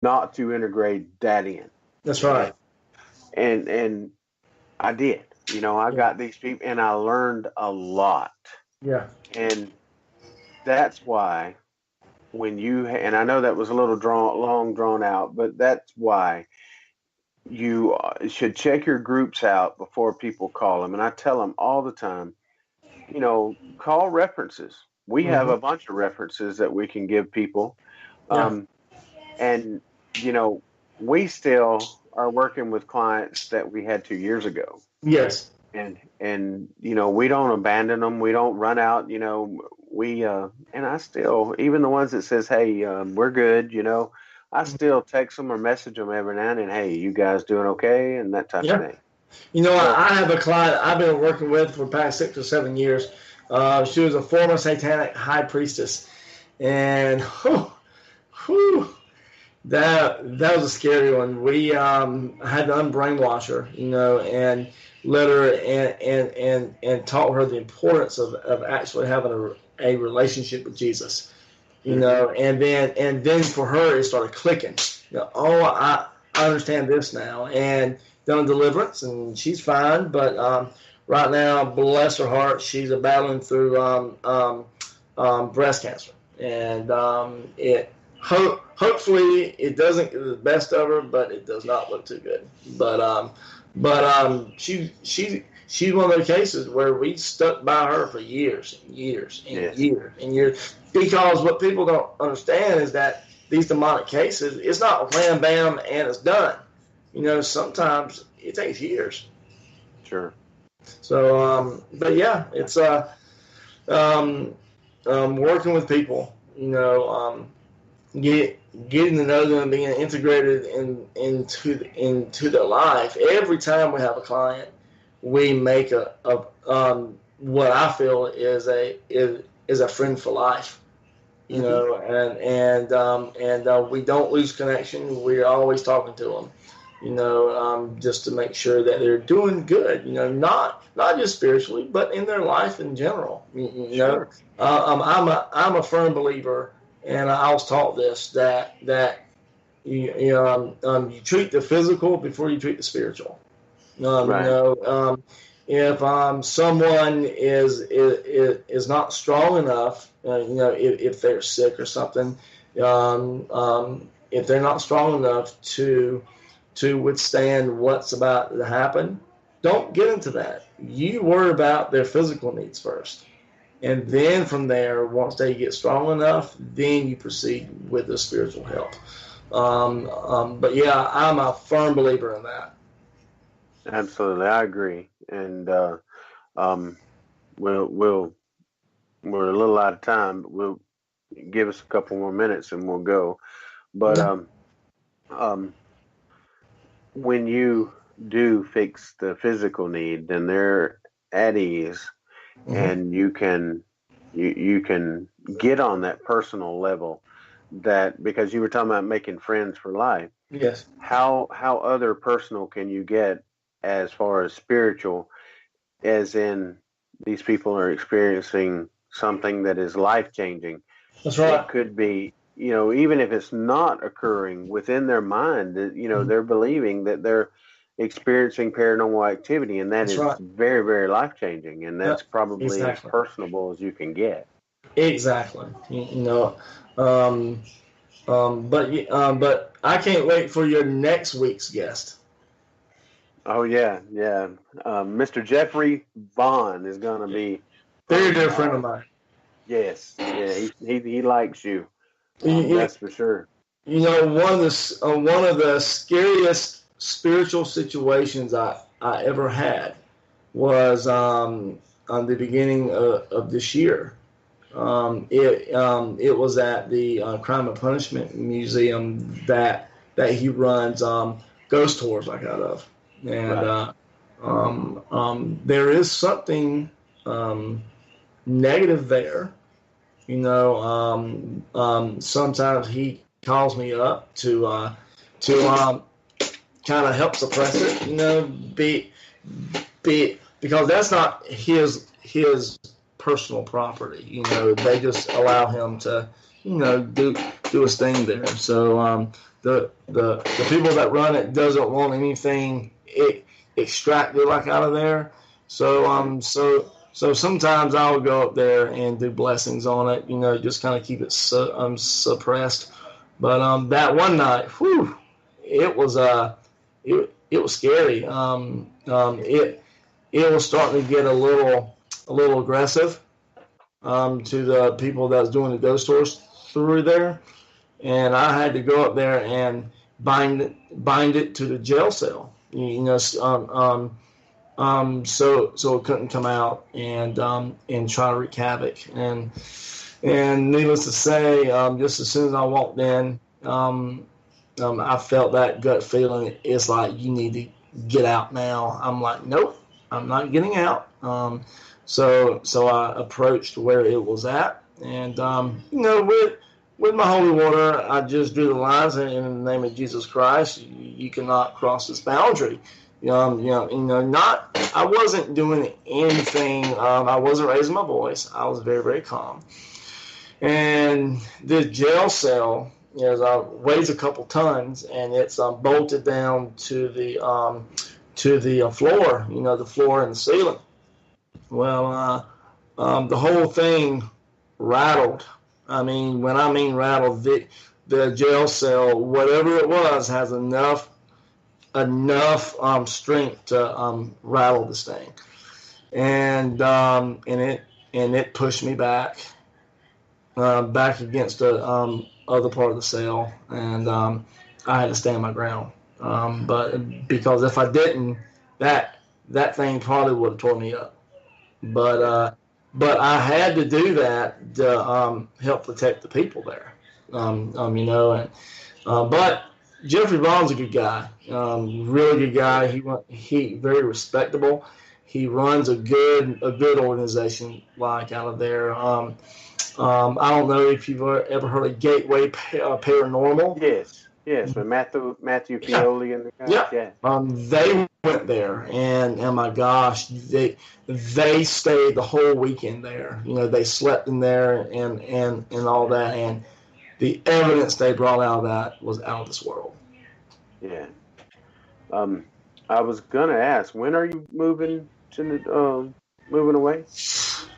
not to integrate that in. That's right. And I did. I got these people, and I learned a lot. Yeah. And that's why and I know that was a little drawn out, but that's why you should check your groups out before people call them. And I tell them all the time, call references. We have a bunch of references that we can give people. And, we still are working with clients that we had 2 years ago. Yes. And we don't abandon them. We don't run out, and I still, even the ones that says, hey, we're good, I still text them or message them every now and then, hey, you guys doing okay? And that type of thing. I have a client I've been working with for the past 6 or 7 years. She was a former satanic high priestess. And that was a scary one. We had to unbrainwash her, and let her and taught her the importance of actually having a relationship with Jesus, and then for her it started clicking. I understand this now, and done deliverance, and she's fine. But right now, bless her heart, she's battling through breast cancer, and hopefully it doesn't get the best of her, but it does not look too good. But she's one of those cases where we stuck by her for years and years and years. Because what people don't understand is that these demonic cases, it's not wham bam and it's done. Sometimes it takes years. Sure. So, but yeah, it's working with people. Getting to know them, being integrated into their life. Every time we have a client, we make what I feel is a friend for life. And we don't lose connection. We're always talking to them. Just to make sure that they're doing good. Not just spiritually, but in their life in general. Sure. I'm a firm believer. And I was taught this, that you treat the physical before you treat the spiritual. Right. If someone is not strong enough, if they're sick or something, if they're not strong enough to withstand what's about to happen, don't get into that. You worry about their physical needs first. And then from there, once they get strong enough, then you proceed with the spiritual help. But yeah, I'm a firm believer in that. Absolutely, I agree. And we're a little out of time, but we'll give us a couple more minutes and we'll go. But when you do fix the physical need, then they're at ease. And you can get on that personal level, that because you were talking about making friends for life. Yes. How other personal can you get as far as spiritual, as in these people are experiencing something that is life changing. That's right. It could be, even if it's not occurring within their mind, that they're believing that they're experiencing paranormal activity, and that That's is right. very, very life-changing, and that's probably as Exactly. personable as you can get. Exactly. But I can't wait for your next week's guest. Oh yeah. Mr. Jeffrey Vaughn is going to be very dear friend of mine. Yes, yeah, he likes you. That's for sure. One of the scariest spiritual situations I ever had was on the beginning of this year. It was at the Crime and Punishment Museum that he runs ghost tours like out of, and right. There is something negative there. Sometimes he calls me up to kind of help suppress it, because that's not his personal property. They just allow him to, do his thing there. So the people that run it doesn't want anything extracted like out of there. So sometimes I'll go up there and do blessings on it, just kind of keep it suppressed. But that one night, whew, it was it was scary. It was starting to get a little aggressive to the people that was doing the ghost tours through there, and I had to go up there and bind it to the jail cell. So it couldn't come out and try to wreak havoc. And needless to say, just as soon as I walked in, I felt that gut feeling. It's like, you need to get out now. I'm like, nope, I'm not getting out. So I approached where it was at, and with my holy water, I just drew the lines in the name of Jesus Christ. You cannot cross this boundary. I wasn't doing anything. I wasn't raising my voice. I was very, very calm. And the jail cell weighs a couple tons, and it's bolted down to the floor. The floor and the ceiling. Well, the whole thing rattled. I mean, when I mean rattled, the jail cell, whatever it was, has enough strength to rattle this thing, and it pushed me back against the other part of the cell, and I had to stand my ground. But because if I didn't, that thing probably would have torn me up. But I had to do that to help protect the people there. But Jeffrey Vaughn's a good guy, really good guy. He very respectable. He runs a good organization like out of there. I don't know if you've ever heard of Gateway Paranormal. Yes, with Matthew Fioli and the guys. Yeah. They went there, and my gosh, they stayed the whole weekend there. They slept in there and all that, and the evidence they brought out of that was out of this world. Yeah. I was gonna ask, when are you moving away?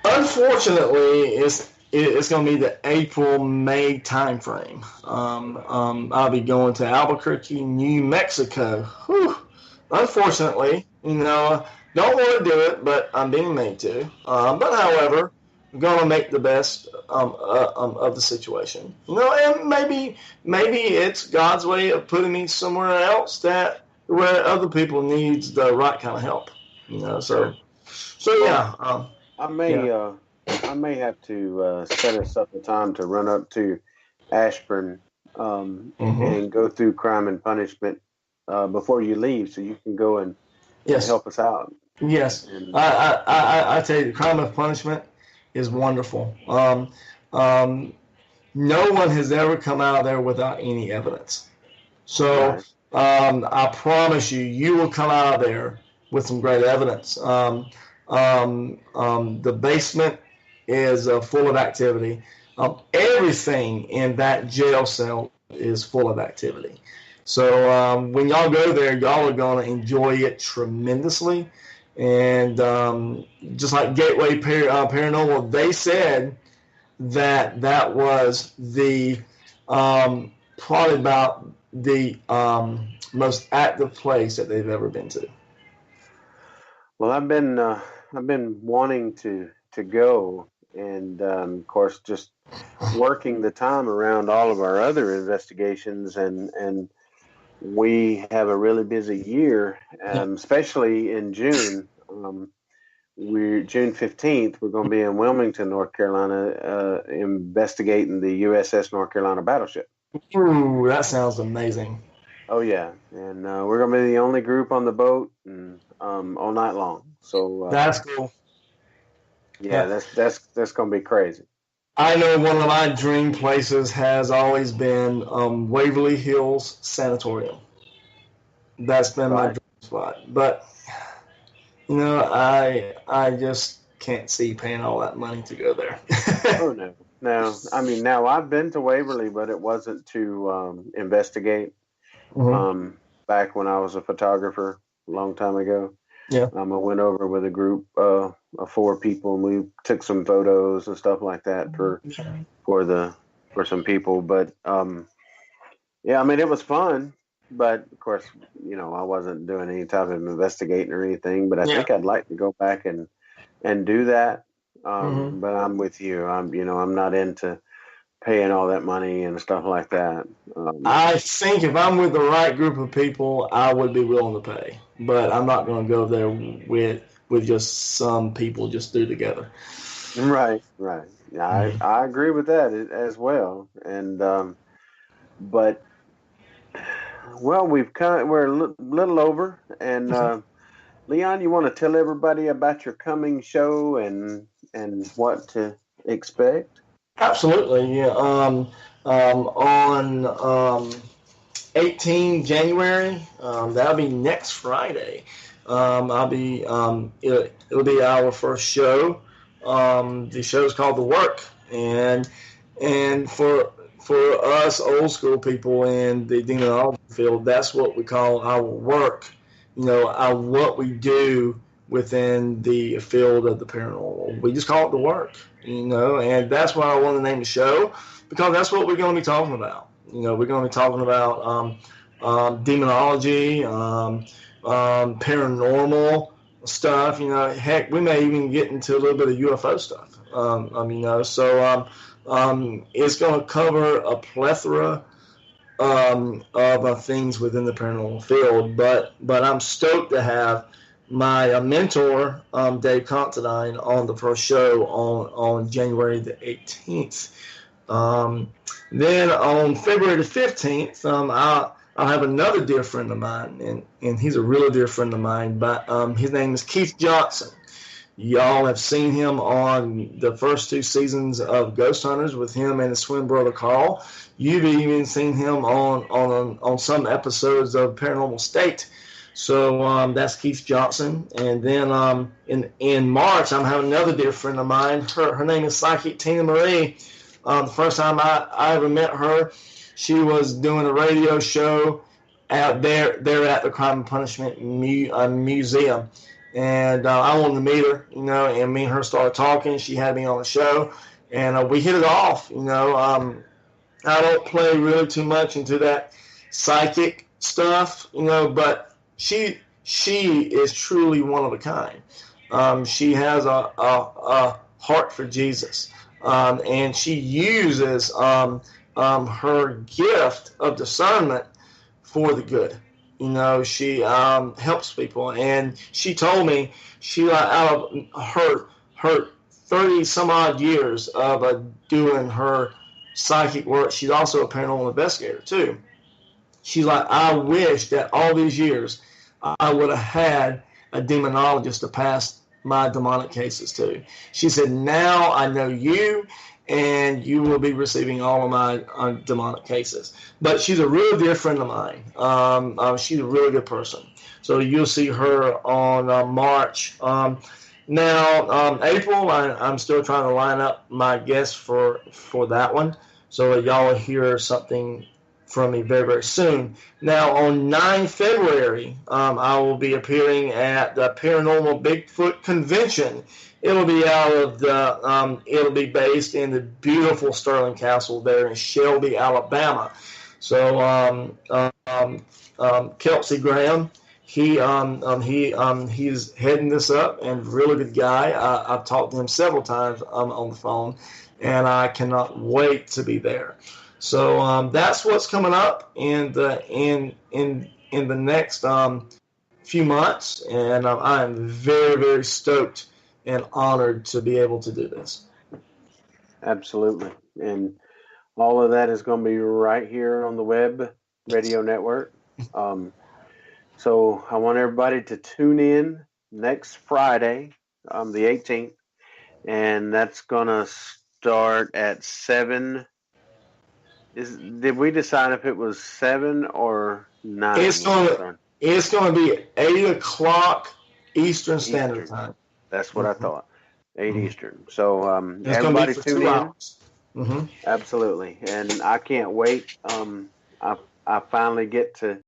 Unfortunately, it's going to be the April-May time frame. I'll be going to Albuquerque, New Mexico. Whew. Unfortunately, don't want to do it, but I'm being made to. But however, I'm going to make the best of the situation. And maybe it's God's way of putting me somewhere else where other people needs the right kind of help. So yeah. I may have to set us up a time to run up to Ashburn and go through Crime and Punishment before you leave, so you can go and help us out. Yes, and I tell you, the Crime and Punishment is wonderful. No one has ever come out of there without any evidence. So I promise you will come out of there with some great evidence. The basement is full of activity. Everything in that jail cell is full of activity. So when y'all go there, y'all are going to enjoy it tremendously. And just like Gateway Paranormal, they said that was the probably about the most active place that they've ever been to. Well, I've been wanting to go, and of course, just working the time around all of our other investigations, and we have a really busy year, especially in June. We're June 15th. We're going to be in Wilmington, North Carolina, investigating the USS North Carolina battleship. Ooh, that sounds amazing. Oh yeah, and we're going to be the only group on the boat, and all night long. So that's cool. Yeah, that's going to be crazy. I know one of my dream places has always been Waverly Hills Sanatorium. That's been my dream spot. But, I just can't see paying all that money to go there. Oh, no. No, I mean, now I've been to Waverly, but it wasn't to investigate. Mm-hmm. Back when I was a photographer a long time ago, Yeah. I went over with a group of 4 people, and we took some photos and stuff like that for the for some people. But yeah, I mean, it was fun. But of course, I wasn't doing any type of investigating or anything. But I Yeah. think I'd like to go back and do that. Mm-hmm. But I'm with you. I'm not into paying all that money and stuff like that. I think if I'm with the right group of people, I would be willing to pay. But I'm not going to go there with just some people just do together. Right, right. Yeah, Mm-hmm. I agree with that as well. And but well, we're a little over. And Leon, you want to tell everybody about your coming show and what to expect? Absolutely. Yeah. On 18 January, that'll be next Friday. I'll be it'll be our first show. The show is called The Work, and for us old school people in the demonology field, that's what we call our work. Our what we do within the field of the paranormal. We just call it the work. And that's why I wanted to name the show, because that's what we're going to be talking about. We're going to be talking about demonology, paranormal stuff. Heck, we may even get into a little bit of UFO stuff. It's going to cover a plethora of things within the paranormal field. But I'm stoked to have my mentor, Dave Considine, on the first show on January the 18th. Then on February the 15th, I'll have another dear friend of mine, and he's a really dear friend of mine, but his name is Keith Johnson. Y'all have seen him on the first 2 seasons of Ghost Hunters with him and his twin brother Carl. You've even seen him on some episodes of Paranormal State. So that's Keith Johnson. And then in March, I'm having another dear friend of mine. Her name is Psychic Tina Marie. The first time I ever met her, she was doing a radio show out there at the Crime and Punishment Museum. And I wanted to meet her, and me and her started talking. She had me on the show, and we hit it off. I don't play really too much into that psychic stuff, but she is truly one of a kind. She has a heart for Jesus, and she uses her gift of discernment for the good. She helps people, and she told me out of her 30 some odd years of doing her psychic work, she's also a paranormal investigator too. She's like, I wish that all these years I would have had a demonologist to pass my demonic cases to. She said, now I know you, and you will be receiving all of my demonic cases. But she's a really dear friend of mine. She's a really good person. So you'll see her on March. Now, April, I'm still trying to line up my guests for that one. So y'all will hear something from me very, very soon. Now, on 9 February, I will be appearing at the Paranormal Bigfoot Convention. It'll be it'll be based in the beautiful Sterling Castle there in Shelby, Alabama. So, Kelsey Graham, he's heading this up, and really good guy. I've talked to him several times on the phone, and I cannot wait to be there. So that's what's coming up in the next few months, and I am very, very stoked and honored to be able to do this. Absolutely. And all of that is going to be right here on the W.E.B.B radio network. So I want everybody to tune in next Friday, the 18th, and that's going to start at 7. Did we decide if it was 7 or 9? It's going to be 8:00 Eastern Standard Time. That's what I thought. 8 Eastern. So it's everybody tune in. Hours. Mm-hmm. Absolutely. And I can't wait. I finally get to